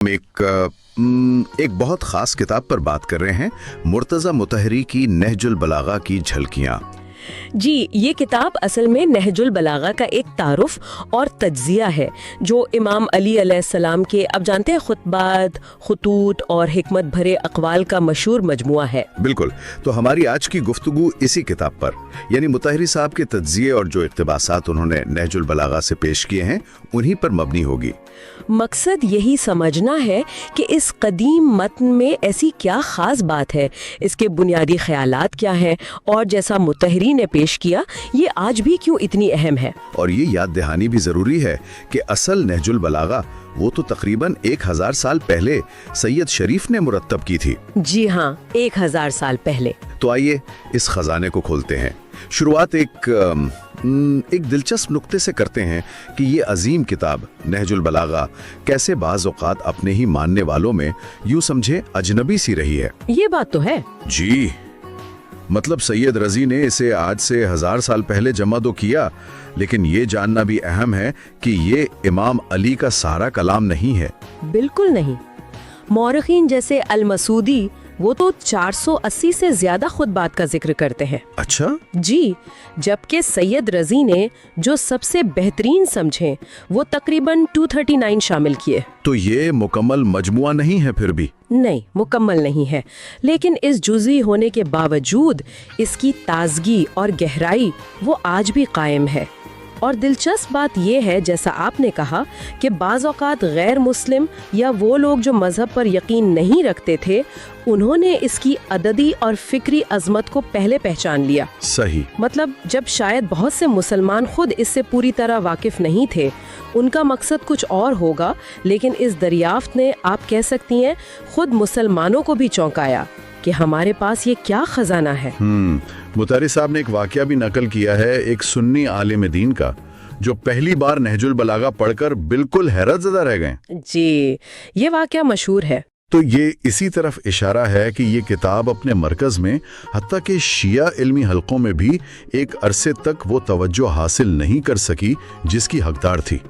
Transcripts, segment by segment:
एक बहुत खास किताब पर बात कर रहे हैं, मुर्तज़ा मुतहरी की नहजुल बलागा की झलकियाँ। जी, ये किताब असल में नहजुल बलागा का एक तारुफ और तज्जिया है जो इमाम अली अलैहिस्सलाम के, अब जानते हैं, खुतबात, खुतूत और हिकमत भरे अक़वाल का मशहूर मजमुआ है। बिल्कुल, तो हमारी आज की गुफ्तगू इसी किताब पर, यानी मुतहरी साहब के तज्जिये और जो इक़्तिबासात उन्होंने नहजुल बलागा से पेश किए हैं उन्हीं पर मबनी होगी। मकसद यही समझना है कि इस कदीम मतन में ऐसी क्या ख़ास बात है, इसके बुनियादी ख़यालात क्या हैं और जैसा मुतहरी ने पेश किया ये आज भी क्यों इतनी अहम है। और ये याद दहानी भी ज़रूरी है कि असल नहजुल बलागा वो तो तकरीबन 1000 साल पहले सैयद शरीफ ने मुरत्तब की थी। जी हाँ, 1000 साल पहले। तो आइए इस खजाने को खोलते हैं। शुरुआत एक दिलचस्प नुक्ते से करते हैं कि ये अजीम किताब नहजुल बलागा कैसे बाज़ औक़ात अपने ही मानने वालों में यूं समझे अजनबी सी रही है। ये बात तो है। जी, मतलब सैयद रज़ी ने इसे आज से 1000 साल पहले जमा तो किया, लेकिन ये जानना भी अहम है कि ये इमाम अली का सारा कलाम नहीं है। बिल्कुल नहीं। मौरखीन जैसे अल मसूदी वो तो 480 से ज्यादा खुतबात का जिक्र करते हैं। अच्छा जी, जबकि सैयद रज़ी ने जो सबसे बेहतरीन समझे वो तकरीबन 239 शामिल किए। तो ये मुकम्मल मजमुआ नहीं है फिर भी? नहीं, मुकम्मल नहीं है, लेकिन इस जुज़ी होने के बावजूद इसकी ताजगी और गहराई वो आज भी कायम है। और दिलचस्प बात यह है, जैसा आपने कहा, कि बाज़ औक़ात गैर मुस्लिम या वो लोग जो मज़हब पर यकीन नहीं रखते थे उन्होंने इसकी अददी और फ़िक्री अज़मत को पहले पहचान लिया। सही। मतलब जब शायद बहुत से मुसलमान खुद इससे पूरी तरह वाकिफ़ नहीं थे, उनका मकसद कुछ और होगा, लेकिन इस दरियाफ्त ने, आप कह सकती हैं, खुद मुसलमानों को भी चौंकाया कि हमारे पास ये क्या खजाना है। मुतहरी साहब ने एक वाकया भी नकल किया है, एक सुन्नी आलिम दीन का, जो पहली बार नहजुल बलागा पढ़कर बिल्कुल हैरतज़दा रह गए। जी, ये वाकया मशहूर है। तो ये इसी तरफ इशारा है कि ये किताब अपने मरकज में, हत्ता कि शिया इल्मी हलकों में भी एक अरसे तक वो तवज्जो हासिल नहीं कर सकी जिसकी हकदार थी।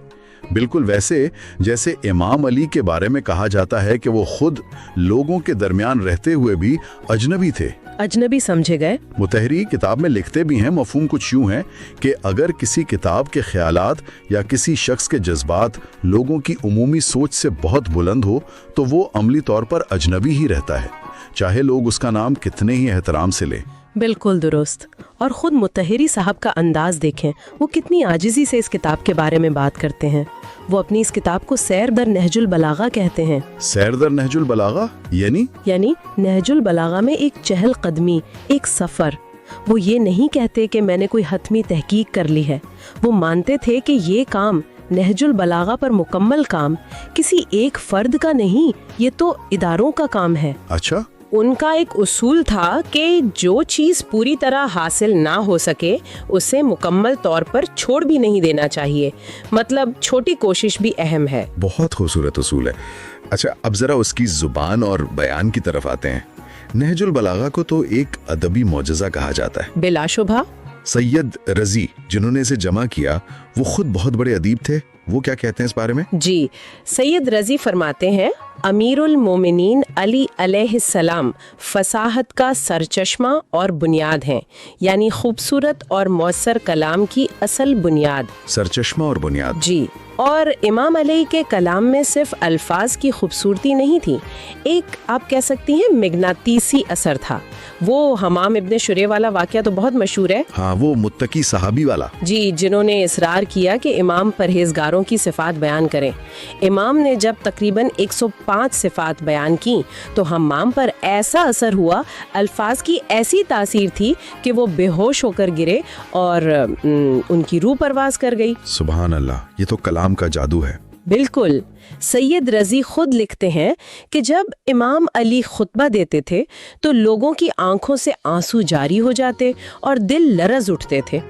बिल्कुल वैसे जैसे इमाम अली के बारे में कहा जाता है कि वो खुद लोगों के दरमियान रहते हुए भी अजनबी थे। अजनबी समझे गए। मुतहरी किताब में लिखते भी हैं, मफहूम कुछ यूं है कि अगर किसी किताब के ख्यालात या किसी शख्स के जज्बात लोगों की उमूमी सोच से बहुत बुलंद हो तो वो अमली तौर पर अजनबी ही रहता है, चाहे लोग उसका नाम कितने ही एहतराम से लें। बिल्कुल दुरुस्त। और ख़ुद मुतहरी साहब का अंदाज देखें, वो कितनी आजिज़ी से इस किताब के बारे में बात करते हैं। वो अपनी इस किताब को सैर दर नहजुल बलागा कहते हैं। सैर दर नहजुल बलागा यानी नहजुल बलागा में एक चहल कदमी, एक सफ़र। वो ये नहीं कहते कि मैंने कोई हतमी तहकीक कर ली है। वो मानते थे कि ये काम, नहजुल बलागा पर मुकम्मल काम, किसी एक फ़र्द का नहीं, ये तो इदारों का काम है। अच्छा। उनका एक उसूल था कि जो चीज़ पूरी तरह हासिल ना हो सके उसे मुकम्मल तौर पर छोड़ भी नहीं देना चाहिए। मतलब छोटी कोशिश भी अहम है। बहुत खूबसूरत उसूल है। अच्छा, अब जरा उसकी जुबान और बयान की तरफ आते हैं। नहजुल बलागा को तो एक अदबी मौजज़ा कहा जाता है। बिलाशुबा। सैयद रज़ी जिन्होंने इसे जमा किया वो खुद बहुत बड़े अदीब थे। वो क्या कहते हैं इस बारे में? जी, सैयद रज़ी फरमाते हैं, अमीरुल मोमिनीन अली अलैहिस्सलाम फसाहत का सरचश्मा और बुनियाद हैं, यानी खूबसूरत और मौसर कलाम की असल बुनियाद। सरचश्मा और बुनियाद। जी, और इमाम अली के कलाम में सिर्फ अल्फाज की खूबसूरती नहीं थी, एक, आप कह सकती हैं, मिगनातीसी असर था। वो हमाम इब्ने शुरे वाला वाकया तो बहुत मशहूर है। हाँ, वो मुत्तकी सहाबी वाला। जी, जिन्होंने इसरार किया कि इमाम परहेजगारों की सिफात बयान करें। इमाम ने जब तकरीबन 105 सिफात बयान की तो हमाम पर ऐसा असर हुआ, अल्फाज की ऐसी तासीर थी कि वो बेहोश होकर गिरे और उनकी रूह परवाज कर गई। सुभान अल्लाह, ये तो कलाम का जादू है। बिल्कुल। सैयद रज़ी खुद लिखते हैं कि जब इमाम अली खुतबा देते थे तो लोगों की आंखों से आंसू जारी हो जाते और दिल लरज़ उठते थे।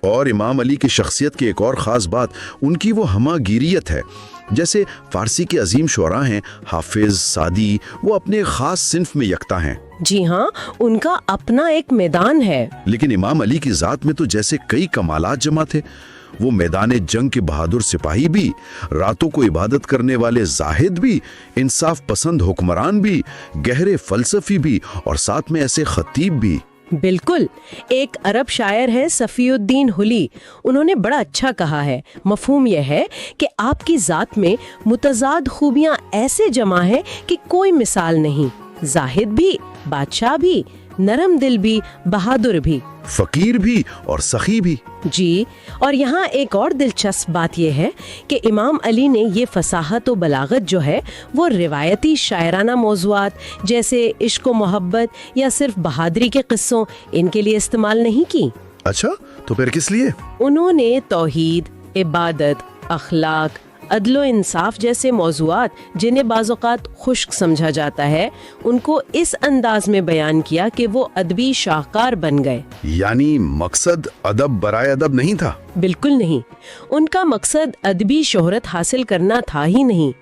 और इमाम अली की शख्सियत की एक और ख़ास बात उनकी वो हमागिरियत है। जैसे फ़ारसी के अजीम शुअरा हैं हाफिज, सादी, वो अपने ख़ास सिन्फ में यकता हैं। जी हाँ, उनका अपना एक मैदान है। लेकिन इमाम अली की ज़ात में तो जैसे कई कमालात जमा थे। वो मैदान जंग के बहादुर सिपाही भी, रातों को इबादत करने वाले जाहिद भी, इंसाफ पसंद हुक्मरान भी, गहरे फलसफी भी और साथ में ऐसे खतीब भी। बिल्कुल। एक अरब शायर है सफ़ीउद्दीन हुली, उन्होंने बड़ा अच्छा कहा है, मफहूम यह है कि आपकी ज़ात में मुतज़ाद खूबियाँ ऐसे जमा हैं कि कोई मिसाल नहीं। जाहिद भी, बादशाह भी, नरम दिल भी, बहादुर भी, फकीर भी और सखी भी। जी। और यहाँ एक और दिलचस्प बात यह है कि इमाम अली ने ये फसाहत और बलागत जो है वो रिवायती शायराना मौज़ूआत जैसे इश्क व मोहब्बत या सिर्फ बहादुरी के किस्सों इनके लिए इस्तेमाल नहीं की। अच्छा, तो फिर किस लिए? उन्होंने तौहीद, इबादत, अखलाक, अदलो इंसाफ जैसे मौज़ूआत जिन्हें बाज़-औक़ात खुश्क समझा जाता है, उनको इस अंदाज में बयान किया कि वो अदबी शाहकार बन गए। यानी मकसद अदब बराए अदब नहीं था? बिल्कुल नहीं। उनका मकसद अदबी शोहरत हासिल करना था ही नहीं,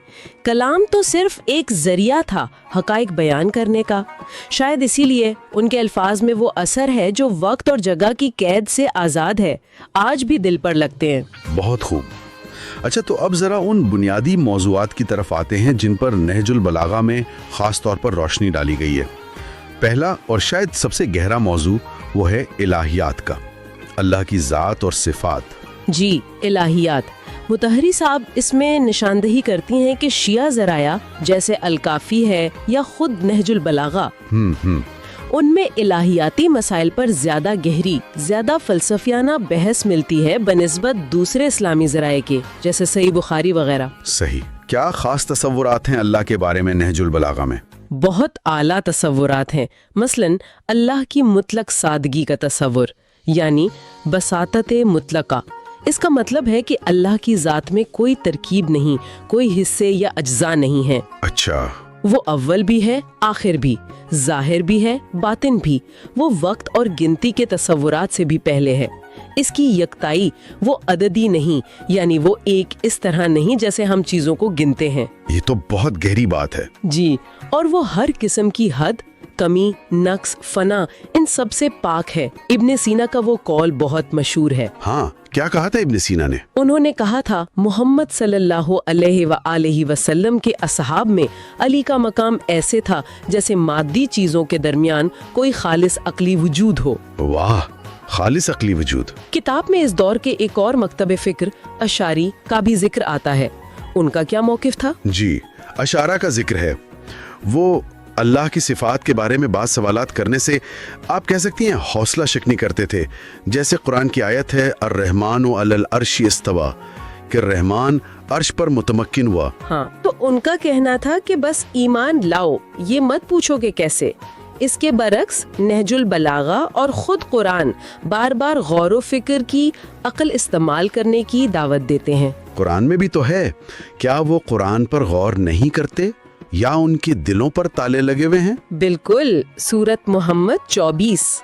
कलाम तो सिर्फ एक जरिया था हकाइक बयान करने का। शायद इसीलिए उनके अल्फाज में वो असर है जो वक्त और जगह की कैद से आज़ाद है, आज भी दिल पर लगते हैं। बहुत खूब। अच्छा, तो अब जरा उन बुनियादी मौज़ूआत की तरफ आते हैं जिन पर नहजुल बलागा में खास तौर पर रोशनी डाली गई है। पहला और शायद सबसे गहरा मौजू वो है इलाहियात का, अल्लाह की ज़ात और सिफात। जी, इलाहियात। मुतहरी साहब इसमें निशानदही करती हैं कि शिया ज़राया जैसे अल-काफ़ी है या खुद नहजुल बलागा, उनमें इलाहियाती मसाइल पर ज़्यादा गहरी, ज़्यादा फ़लसफ़ियाना बहस मिलती है बनिस्बत दूसरे इस्लामी ज़राए के, जैसे सही बुखारी वगैरह। सही। क्या खास तसव्वुरात हैं अल्लाह के बारे में नहजुल बलागा में? बहुत आला तसव्वुरात हैं। मसलन अल्लाह की मुतलक सादगी का तसव्वुर, यानी बसातत मुतलका। इसका मतलब है कि अल्लाह की ज़ात में कोई तरकीब नहीं, कोई हिस्से या अज्जा नहीं है। अच्छा। वो अव्वल भी है, आखिर भी, जाहिर भी है, बातिन भी। वो वक्त और गिनती के तसव्वुरात से भी पहले है। इसकी यकताई, वो अददी नहीं, यानी वो एक इस तरह नहीं जैसे हम चीजों को गिनते हैं। ये तो बहुत गहरी बात है। जी। और वो हर किस्म की हद, कमी, नक्स, फना, इन सब से पाक है। इब्ने सीना का वो कौल बहुत मशहूर है। हाँ, क्या कहा था इब्ने सीना ने? उन्होंने कहा था, मोहम्मद सल्लल्लाहु अलैहि वसल्लम के असहाब में अली का मकाम ऐसे था जैसे मादी चीजों के दरमियान कोई खालिस अक्ली वजूद हो। वाह, खालिस अक्ली वजूद। किताब में इस दौर के एक और मकतब फिक्र अशारी का भी जिक्र आता है। उनका क्या मौकिफ था? जी, अशारा का जिक्र है। वो अल्लाह की सिफात के बारे में बात सवालात करने से आप कह सकती हैं हौसला शिकनी करते थे। जैसे कुरान की आयत है, अर्रहमान अलल अर्शी इस्तवा, कि रहमान अर्श पर मुतमक्किन हुआ। हाँ, तो उनका कहना था कि बस ईमान लाओ, ये मत पूछो कि कैसे। इसके बरक्स नहजुल बलागा और खुद कुरान बार बार गौर व फिक्र की, अक्ल इस्तेमाल करने की दावत देते हैं। कुरान में भी तो है। क्या वो कुरान पर गौर नहीं करते या उनके दिलों पर ताले लगे हुए हैं? बिल्कुल। सूरत मोहम्मद 24।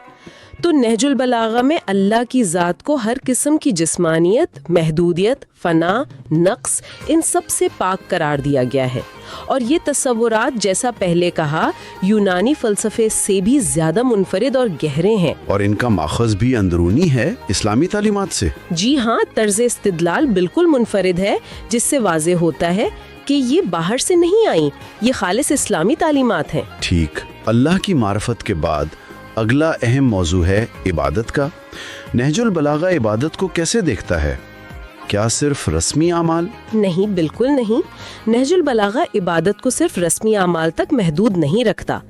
तो नहजुल बलागा में अल्लाह की ज़ात को हर किस्म की जिस्मानियत, महदूदियत, फना, नक्स, इन सब से पाक करार दिया गया है। और ये तसव्वुरात, जैसा पहले कहा, यूनानी फ़लसफ़े से भी ज़्यादा मुनफरिद और गहरे हैं। और इनका माखज़ भी अंदरूनी है, इस्लामी तालीमात से। जी हाँ, तर्ज़ इस्तिदलाल बिल्कुल मुनफरिद है, जिससे वाज़े होता है कि ये बाहर से नहीं आई, ये खालिस इस्लामी तालीमात हैं। ठीक। अल्लाह की मार्फत के बाद अगला अहम मौजू है इबादत का। नहजुल बलागा इबादत को कैसे देखता है? क्या सिर्फ रस्मी आमाल? नहीं, बिल्कुल नहीं। नहजुल बलागा इबादत को सिर्फ रस्मी आमाल तक महदूद नहीं रखता।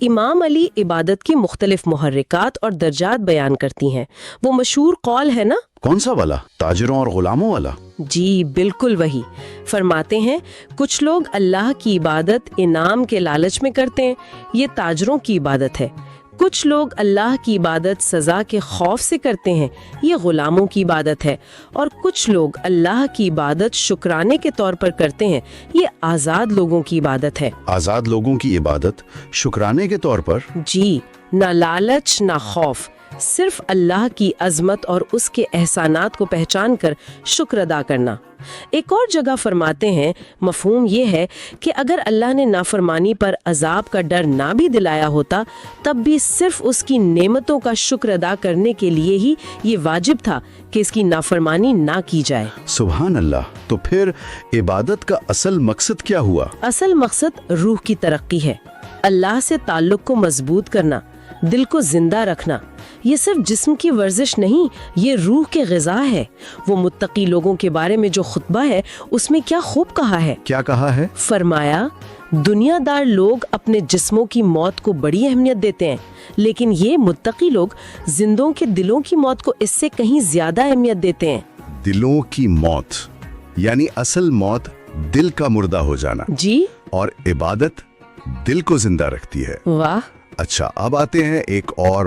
इमाम अली इबादत की मुख्तलिफ मुहर्रिकात और दर्जात बयान करती हैं। वो मशहूर कौल है ना, कौन सा वाला? ताजिरों और गुलामों वाला? जी, बिल्कुल वही। फरमाते हैं, कुछ लोग अल्लाह की इबादत इनाम के लालच में करते हैं, ये ताजरों की इबादत है। कुछ लोग अल्लाह की इबादत सज़ा के खौफ से करते हैं, ये गुलामों की इबादत है। और कुछ लोग अल्लाह की इबादत शुक्राने के तौर पर करते हैं, ये आज़ाद लोगों की इबादत है। आज़ाद लोगों की इबादत शुक्राने के तौर पर? जी, ना लालच ना खौफ, صرف اللہ کی عظمت اور اس کے احسانات کو پہچان کر شکر ادا کرنا۔ ایک اور جگہ فرماتے ہیں مفہوم یہ ہے کہ اگر اللہ نے نافرمانی پر عذاب کا ڈر نہ بھی دلایا ہوتا تب بھی صرف اس کی نعمتوں کا شکر ادا کرنے کے لیے ہی یہ واجب تھا کہ اس کی نافرمانی نہ کی جائے۔ سبحان اللہ۔ تو پھر عبادت کا اصل مقصد کیا ہوا؟ اصل مقصد روح کی ترقی ہے، اللہ سے تعلق کو مضبوط کرنا، دل کو زندہ رکھنا۔ یہ صرف جسم کی ورزش نہیں، یہ روح کے غذا ہے۔ وہ متقی لوگوں کے بارے میں جو خطبہ ہے اس میں کیا خوب کہا ہے۔ کیا کہا ہے؟ فرمایا، دنیا دار لوگ اپنے جسموں کی موت کو بڑی اہمیت دیتے ہیں، لیکن یہ متقی لوگ زندوں کے دلوں کی موت کو اس سے کہیں زیادہ اہمیت دیتے ہیں۔ دلوں کی موت یعنی اصل موت دل کا مردہ ہو جانا، جی، اور عبادت دل کو زندہ رکھتی ہے۔ واہ۔ اچھا، اب آتے ہیں ایک اور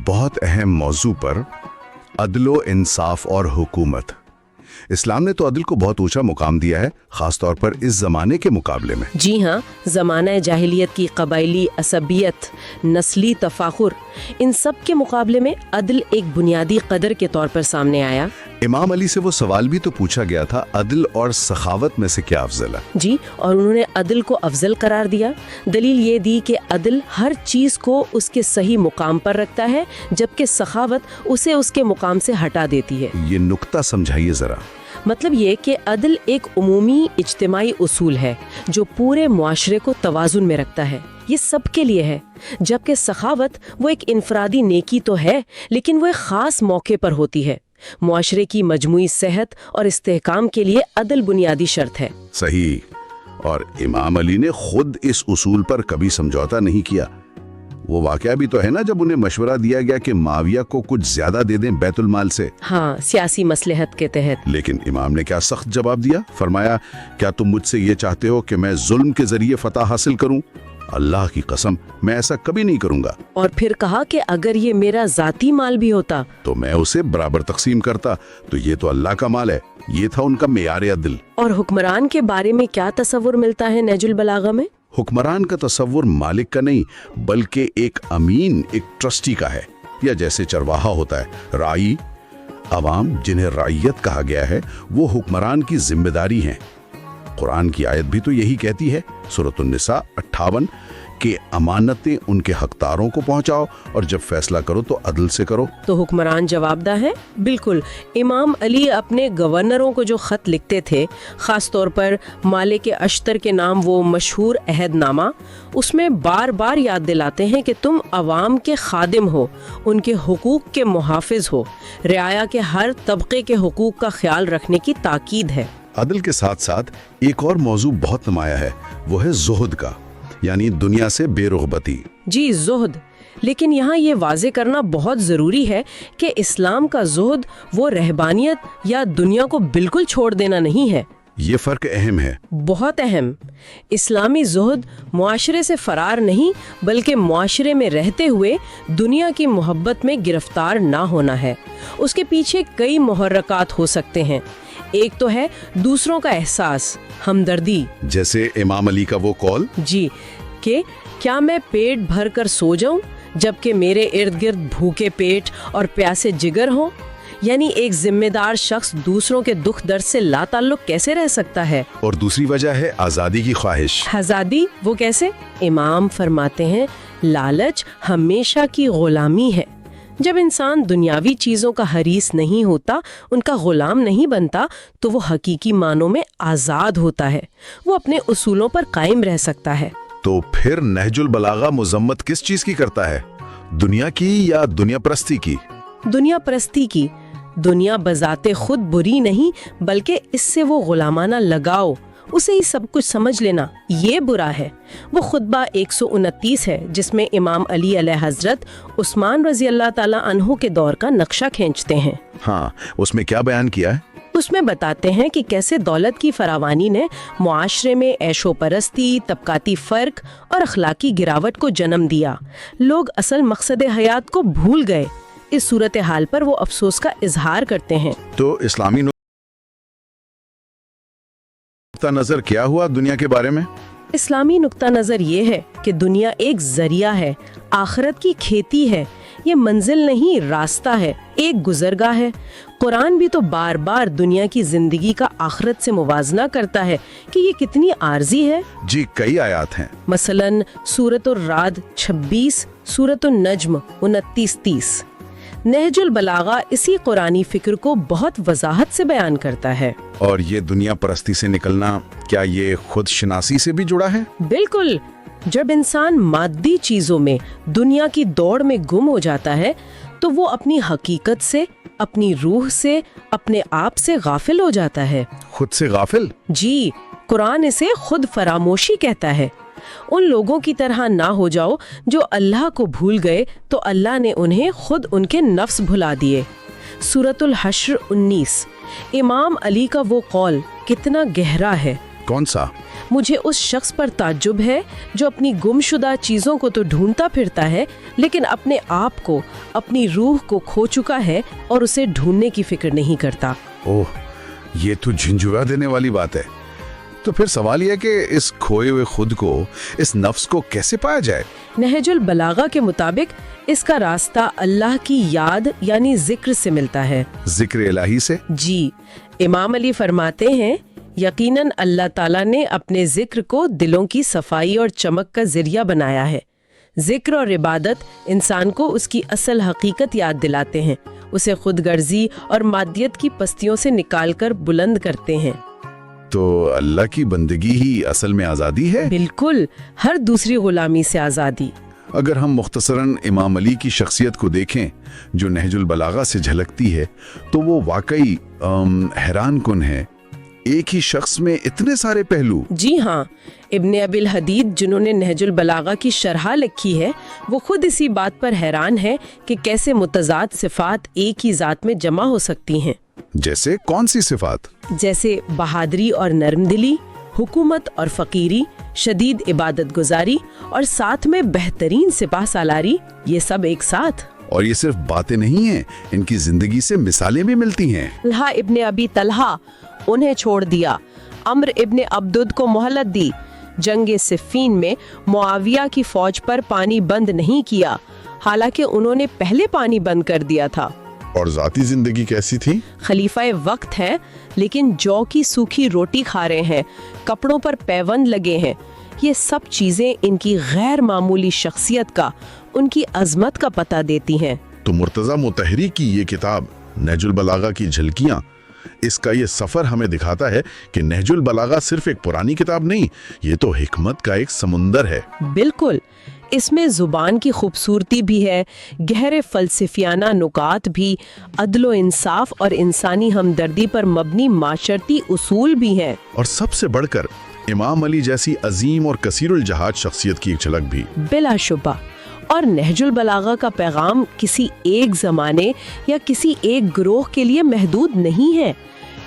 بہت اہم موضوع پر، عدل و انصاف اور حکومت۔ اسلام نے تو عدل کو بہت اونچا مقام دیا ہے، خاص طور پر اس زمانے کے مقابلے میں۔ جی ہاں، زمانہ جاہلیت کی قبائلی عصبیت، نسلی تفاخر، ان سب کے مقابلے میں عدل ایک بنیادی قدر کے طور پر سامنے آیا۔ امام علی سے وہ سوال بھی تو پوچھا گیا تھا، عدل اور سخاوت میں سے کیا افضل ہے؟ جی، اور انہوں نے عدل کو افضل قرار دیا۔ دلیل یہ دی کہ عدل ہر چیز کو اس کے صحیح مقام پر رکھتا ہے، جبکہ سخاوت اسے اس کے مقام سے ہٹا دیتی ہے۔ یہ نقطہ سمجھائیے ذرا۔ مطلب یہ کہ عدل ایک عمومی اجتماعی اصول ہے جو پورے معاشرے کو توازن میں رکھتا ہے، یہ سب کے لیے ہے، جبکہ سخاوت وہ ایک انفرادی نیکی تو ہے لیکن وہ ایک خاص موقع پر ہوتی ہے۔ معاشرے کی مجموعی صحت اور استحکام کے لیے عدل بنیادی شرط ہے۔ صحیح، اور امام علی نے خود اس اصول پر کبھی سمجھوتا نہیں کیا۔ وہ واقعہ بھی تو ہے نا جب انہیں مشورہ دیا گیا کہ معاویہ کو کچھ زیادہ دے دیں بیت المال سے۔ ہاں، سیاسی مصلحت کے تحت۔ لیکن امام نے کیا سخت جواب دیا، فرمایا، کیا تم مجھ سے یہ چاہتے ہو کہ میں ظلم کے ذریعے فتح حاصل کروں؟ اللہ کی قسم میں ایسا کبھی نہیں کروں گا۔ اور پھر کہا کہ اگر یہ میرا ذاتی مال بھی ہوتا تو میں اسے برابر تقسیم کرتا، تو یہ تو اللہ کا مال ہے۔ یہ تھا ان کا معیار عدل۔ اور حکمران کے بارے میں کیا تصور ملتا ہے نہج البلاغہ میں؟ حکمران کا تصور مالک کا نہیں بلکہ ایک امین، ایک ٹرسٹی کا ہے، یا جیسے چرواہا ہوتا ہے رائی۔ عوام جنہیں رعیت کہا گیا ہے وہ حکمران کی ذمہ داری ہیں۔ قرآن کی آیت بھی تو یہی کہتی ہے، سورۃ النساء 58، کہ امانتیں ان کے حقداروں کو پہنچاؤ اور جب فیصلہ کرو تو عدل سے کرو۔ تو حکمران جواب دہ ہے؟ بالکل۔ امام علی اپنے گورنروں کو جو خط لکھتے تھے، خاص طور پر مالک اشتر کے نام وہ مشہور عہد نامہ، اس میں بار بار یاد دلاتے ہیں کہ تم عوام کے خادم ہو، ان کے حقوق کے محافظ ہو، رعایا کے ہر طبقے کے حقوق کا خیال رکھنے کی تاکید ہے۔ عدل کے ساتھ ساتھ ایک اور موضوع بہت نمایاں ہے، وہ ہے زہد کا، یعنی دنیا سے بے رغبتی۔ جی، زہد۔ لیکن یہاں یہ واضح کرنا بہت ضروری ہے کہ اسلام کا زہد وہ رہبانیت یا دنیا کو بالکل چھوڑ دینا نہیں ہے۔ یہ فرق اہم ہے۔ بہت اہم۔ اسلامی زہد معاشرے سے فرار نہیں بلکہ معاشرے میں رہتے ہوئے دنیا کی محبت میں گرفتار نہ ہونا ہے۔ اس کے پیچھے کئی محرکات ہو سکتے ہیں۔ ایک تو ہے دوسروں کا احساس، ہمدردی، جیسے امام علی کا وہ قول، جی، کہ کیا میں پیٹ بھر کر سو جاؤں جبکہ میرے ارد گرد بھوکے پیٹ اور پیاسے جگر ہوں؟ یعنی ایک ذمہ دار شخص دوسروں کے دکھ درد سے لا تعلق کیسے رہ سکتا ہے؟ اور دوسری وجہ ہے آزادی کی خواہش۔ آزادی وہ کیسے؟ امام فرماتے ہیں لالچ ہمیشہ کی غلامی ہے۔ جب انسان دنیاوی چیزوں کا حریص نہیں ہوتا، ان کا غلام نہیں بنتا، تو وہ حقیقی معنوں میں آزاد ہوتا ہے، وہ اپنے اصولوں پر قائم رہ سکتا ہے۔ تو پھر نہج البلاغہ مذمت کس چیز کی کرتا ہے، دنیا کی یا دنیا پرستی کی؟ دنیا پرستی کی۔ دنیا بذات خود بری نہیں بلکہ اس سے وہ غلامانہ لگاؤ، اسے ہی سب کچھ سمجھ لینا، یہ برا ہے۔ وہ خطبہ 129 ہے جس میں امام علی علیہ حضرت عثمان رضی اللہ تعالیٰ عنہ کے دور کا نقشہ کھینچتے ہیں۔ ہاں، اس میں کیا بیان کیا ہے؟ اس میں بتاتے ہیں کہ کیسے دولت کی فراوانی نے معاشرے میں عیش و پرستی، طبقاتی فرق اور اخلاقی گراوٹ کو جنم دیا۔ لوگ اصل مقصد حیات کو بھول گئے۔ اس صورتحال پر وہ افسوس کا اظہار کرتے ہیں۔ تو اسلامی نقطہ نظر کیا ہوا دنیا کے بارے میں؟ اسلامی نقطہ نظر یہ ہے کہ دنیا ایک ذریعہ ہے، آخرت کی کھیتی ہے۔ یہ منزل نہیں، راستہ ہے، ایک گزرگاہ ہے۔ قرآن بھی تو بار بار دنیا کی زندگی کا آخرت سے موازنہ کرتا ہے کہ یہ کتنی عارضی ہے۔ جی کئی آیات ہیں۔ مثلاً سورۃ الرعد 26، سورۃ النجم 29-30۔ نہج البلاغہ اسی قرآنی فکر کو بہت وضاحت سے بیان کرتا ہے۔ اور یہ دنیا پرستی سے نکلنا، کیا یہ خود شناسی سے بھی جڑا ہے؟ بالکل، جب انسان مادی چیزوں میں، دنیا کی دوڑ میں گم ہو جاتا ہے تو وہ اپنی حقیقت سے، اپنی روح سے، اپنے آپ سے غافل ہو جاتا ہے۔ خود سے غافل؟ جی، قرآن اسے خود فراموشی کہتا ہے۔ ان لوگوں کی طرح نہ ہو جاؤ جو اللہ کو بھول گئے تو اللہ نے انہیں خود ان کے نفس بھلا دیے۔ سورۃ الحشر 19۔ امام علی کا وہ قول کتنا گہرا ہے۔ کون سا؟ مجھے اس شخص پر تعجب ہے جو اپنی گم شدہ چیزوں کو تو ڈھونڈتا پھرتا ہے، لیکن اپنے آپ کو، اپنی روح کو کھو چکا ہے اور اسے ڈھونڈنے کی فکر نہیں کرتا۔ اوہ، یہ تو جھنجھوڑا دینے والی بات ہے۔ تو پھر سوال یہ کہ اس کھوئے ہوئے خود کو، اس نفس کو کیسے پایا جائے؟ نہج البلاغہ کے مطابق اس کا راستہ اللہ کی یاد یعنی ذکر سے ملتا ہے۔ ذکر الہی سے؟ جی، امام علی فرماتے ہیں یقیناً اللہ تعالیٰ نے اپنے ذکر کو دلوں کی صفائی اور چمک کا ذریعہ بنایا ہے۔ ذکر اور عبادت انسان کو اس کی اصل حقیقت یاد دلاتے ہیں، اسے خود غرضی اور مادیت کی پستیوں سے نکال کر بلند کرتے ہیں۔ تو اللہ کی بندگی ہی اصل میں آزادی ہے؟ بالکل، ہر دوسری غلامی سے آزادی۔ اگر ہم مختصراً امام علی کی شخصیت کو دیکھیں جو نہج البلاغہ سے جھلکتی ہے تو وہ واقعی حیران کن ہے۔ ایک ہی شخص میں اتنے سارے پہلو۔ جی ہاں، ابن ابی الحدید جنہوں نے نہج البلاغہ کی شرح لکھی ہے وہ خود اسی بات پر حیران ہے کہ کیسے متضاد صفات ایک ہی ذات میں جمع ہو سکتی ہیں۔ جیسے کون سی صفات؟ جیسے بہادری اور نرم دلی، حکومت اور فقیری، شدید عبادت گزاری اور ساتھ میں بہترین سپاہ سالاری، یہ سب ایک ساتھ۔ اور یہ صرف باتیں نہیں ہیں، ان کی زندگی سے مثالیں بھی ملتی ہیں۔ طلحہ ابن ابی طلحہ، انہیں چھوڑ دیا۔ عمر ابن عبدود کو مہلت دی۔ جنگ صفین میں معاویہ کی فوج پر پانی بند نہیں کیا، حالانکہ انہوں نے پہلے پانی بند کر دیا تھا۔ اور ذاتی زندگی کیسی تھی؟ خلیفہ وقت ہیں لیکن جو کی سوکھی روٹی کھا رہے ہیں، کپڑوں پر پیوند لگے ہیں۔ یہ سب چیزیں ان کی غیر معمولی شخصیت کا، ان کی عظمت کا پتہ دیتی ہیں۔ تو مرتضی مطہری کی یہ کتاب نہج البلاغہ کی جھلکیاں، اس کا یہ سفر ہمیں دکھاتا ہے کہ نہج البلاغہ صرف ایک پرانی کتاب نہیں، یہ تو حکمت کا ایک سمندر ہے۔ بالکل، اس میں زبان کی خوبصورتی بھی ہے، گہرے فلسفیانہ نکات بھی، عدل و انصاف اور انسانی ہمدردی پر مبنی معاشرتی اصول بھی ہیں۔ اور سب سے بڑھ کر امام علی جیسی عظیم اور کثیر الجہاد شخصیت کی ایک جھلک بھی۔ بلا شبہ۔ اور نہج البلاغہ کا پیغام کسی ایک زمانے یا کسی ایک گروہ کے لیے محدود نہیں ہے،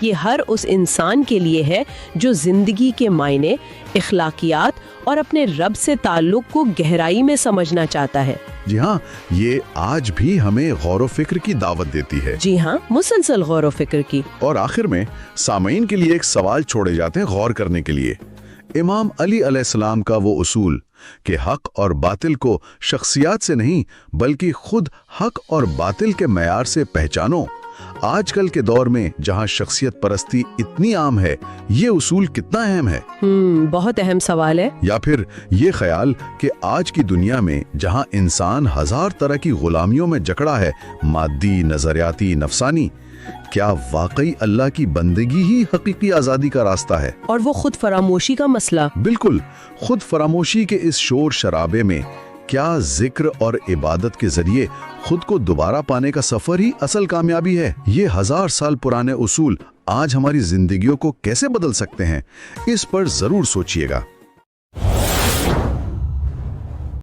یہ ہر اس انسان کے لیے ہے جو زندگی کے معنی، اخلاقیات اور اپنے رب سے تعلق کو گہرائی میں سمجھنا چاہتا ہے۔ جی ہاں، یہ آج بھی ہمیں غور و فکر کی دعوت دیتی ہے۔ جی ہاں، مسلسل غور و فکر کی۔ اور آخر میں سامعین کے لیے ایک سوال چھوڑے جاتے ہیں غور کرنے کے لیے۔ امام علی علیہ السلام کا وہ اصول کہ حق اور باطل کو شخصیات سے نہیں بلکہ خود حق اور باطل کے معیار سے پہچانو، آج کل کے دور میں جہاں شخصیت پرستی اتنی عام ہے، یہ اصول کتنا اہم ہے؟ بہت اہم سوال ہے۔ یا پھر یہ خیال کہ آج کی دنیا میں جہاں انسان ہزار طرح کی غلامیوں میں جکڑا ہے، مادی، نظریاتی، نفسانی، کیا واقعی اللہ کی بندگی ہی حقیقی آزادی کا راستہ ہے؟ اور وہ خود فراموشی کا مسئلہ۔ بالکل، خود فراموشی کے اس شور شرابے میں کیا ذکر اور عبادت کے ذریعے خود کو دوبارہ پانے کا سفر ہی اصل کامیابی ہے؟ یہ 1000 سال پرانے اصول آج ہماری زندگیوں کو کیسے بدل سکتے ہیں؟ اس پر ضرور سوچئے گا۔